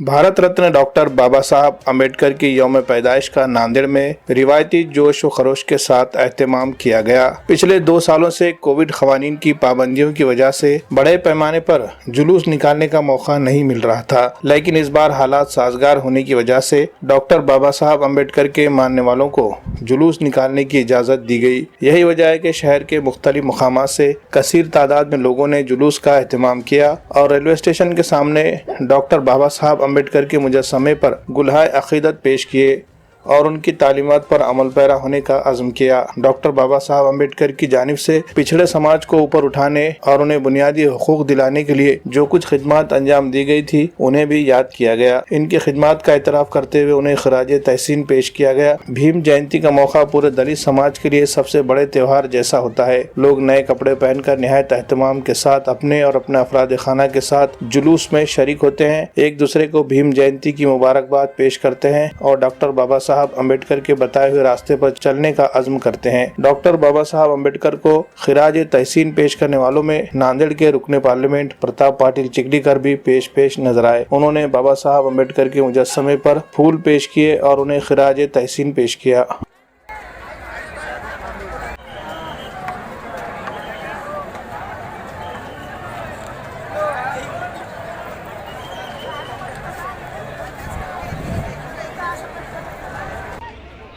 Bharat Ratna doctor बाबा साहब अम्बेडकर की यौम पैदाइश का नांदेड़ में रिवायती जोश व खरोश के साथ एहतमाम किया गया। पिछले 2 सालों से कोविड खवानीन की पाबंदियों की वजह से बड़े पैमाने पर जुलूस निकालने का मौका नहीं मिल रहा था, लेकिन इस बार हालात साजगार होने की वजह से डॉक्टर बाबा साहब अम्बेडकर के मानने वालों को जुलूस निकालने की इजाज़त दी गई। यही वजह है कि शहर के मुख्तलिफ मकामात से कसीर तादाद में लोगों ने जुलूस का एहतमाम किया और रेलवे स्टेशन के सामने डॉक्टर बाबा साहब अम्बेडकर के मुजस्समे पर गुलहाए अकीदत पेश किए और उनकी तालीमात पर अमल पैरा होने का अज़्म किया। डॉक्टर बाबा साहब अम्बेडकर की जानिब से पिछड़े समाज को ऊपर उठाने और उन्हें बुनियादी हुकूक दिलाने के लिए जो कुछ खिदमत अंजाम दी गई थी उन्हें भी याद किया गया। इनकी खिदमत का एतराफ़ करते हुए उन्हें खराज तहसीन पेश किया गया। भीम जयंती का मौका पूरे दलित समाज के लिए सबसे बड़े त्यौहार जैसा होता है। लोग नए कपड़े पहनकर निहायत एहतमाम के साथ अपने और अपने अफराद खाना के साथ जुलूस में शरीक होते हैं, एक दूसरे को भीम जयंती की मुबारकबाद पेश करते हैं और डॉक्टर बाबा साहब अम्बेडकर के बताए हुए रास्ते पर चलने का अज़्म करते हैं। डॉक्टर बाबा साहब अम्बेडकर को खिराज तहसीन पेश करने वालों में नांदेड़ के रुकने पार्लियामेंट प्रताप पाटिल चिकड़ीकर भी पेश नजर आए। उन्होंने बाबा साहब अम्बेडकर के मुजस्समे पर फूल पेश किए और उन्हें खिराज तहसीन पेश किया।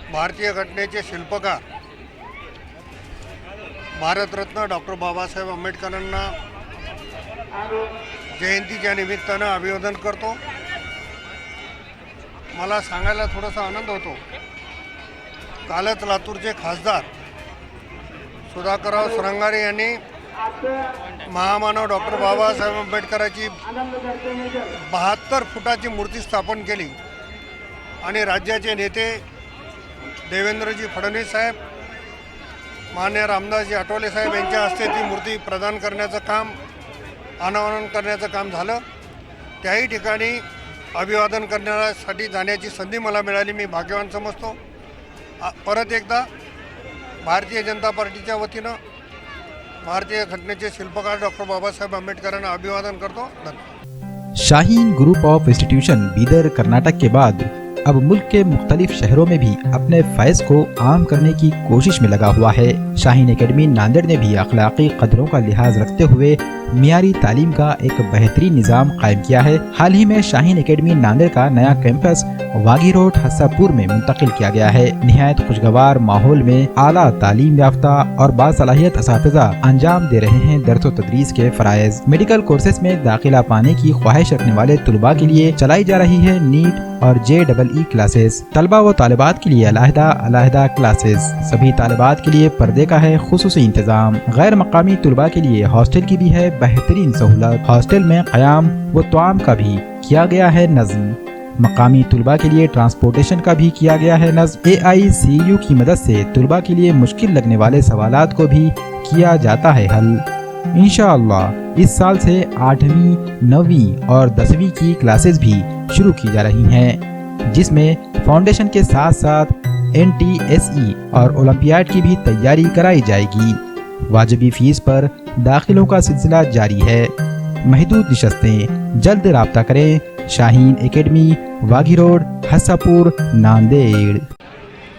भारतीय घटनेचे शिल्पकार भारतरत्न डॉक्टर बाबासाहेब आंबेडकरांना जयंतीच्या निमित्तानं अभिवादन करतो। मला सांगायला थोडासा आनंद होतो, कालच लातूरचे खासदार सुधाकरराव सुरंगारे यांनी महामानव डॉक्टर बाबासाहेब आंबेडकरांची 72 फुटाची मूर्ती स्थापन केली आणि राज्याचे नेते देवेंद्रजी फडणवीस साहेब, माननीय रामदासजी आठवले साहेब यांच्या हस्ते ती मूर्ती प्रदान करण्याचं काम, अनावरण करण्याचं काम झालं। त्याही ठिकाणी अभिवादन करण्यासाठी जाण्याची संधी मला मिळाली, मी भाग्यवान समजतो। परत एकदा भारतीय जनता पार्टीच्या वतीनं भारतीय घटनेचे शिल्पकार डॉक्टर बाबासाहेब आंबेडकरांना अभिवादन करतो। धन्यवाद। Shaheen group of institution Bidar Karnataka के बाद अब मुल्क के मुख्तलिफ शहरों में भी अपने फैज़ को आम करने की कोशिश में लगा हुआ है। शाहीन एकेडमी नांदेड़ ने भी अखलाकी कदरों का लिहाज रखते हुए मियारी तालीम का एक बेहतरीन निज़ाम कायम किया है। हाल ही में शाहीन एकेडमी नांदेड़ का नया कैंपस वागी रोड हस्सापुर में मुंतकिल किया गया है। निहायत खुशगवार माहौल में आला तालीम याफ्ता और बासलाहियत असातिज़ा अंजाम दे रहे हैं दर्स व तदरीस के फ़राइज़। मेडिकल कोर्सेज में दाखिला पाने की ख्वाहिश रखने वाले तलबा के लिए चलाई जा रही है नीट और JEE क्लासेस। तलबा व तालिबात के लिए अलहदा क्लासेस। सभी तालिबात के लिए पर्दे का है खुसूसी इंतजाम। गैर मकामी तलबा के लिए हॉस्टल की भी है बेहतरीन सहूलत। हॉस्टल में क़याम व तआम का भी किया गया है नज़्म। मकामी तलबा के लिए ट्रांसपोर्टेशन का भी किया गया है नज़्म। AICU की मदद से तलबा के लिए मुश्किल लगने वाले सवालात को भी किया जाता है हल। इंशाअल्लाह इस साल से 8वीं, 9वीं और 10वीं की क्लासेस भी शुरू की जा रही हैं, जिसमें फाउंडेशन के साथ साथ NTSE और ओलंपियाड की भी तैयारी कराई जाएगी। वाजिबी फीस पर दाखिलों का सिलसिला जारी है। महदूद निशस्तें, जल्द राब्ता करें। Shaheen academy, वागी road, हस्सापुर, Nanded.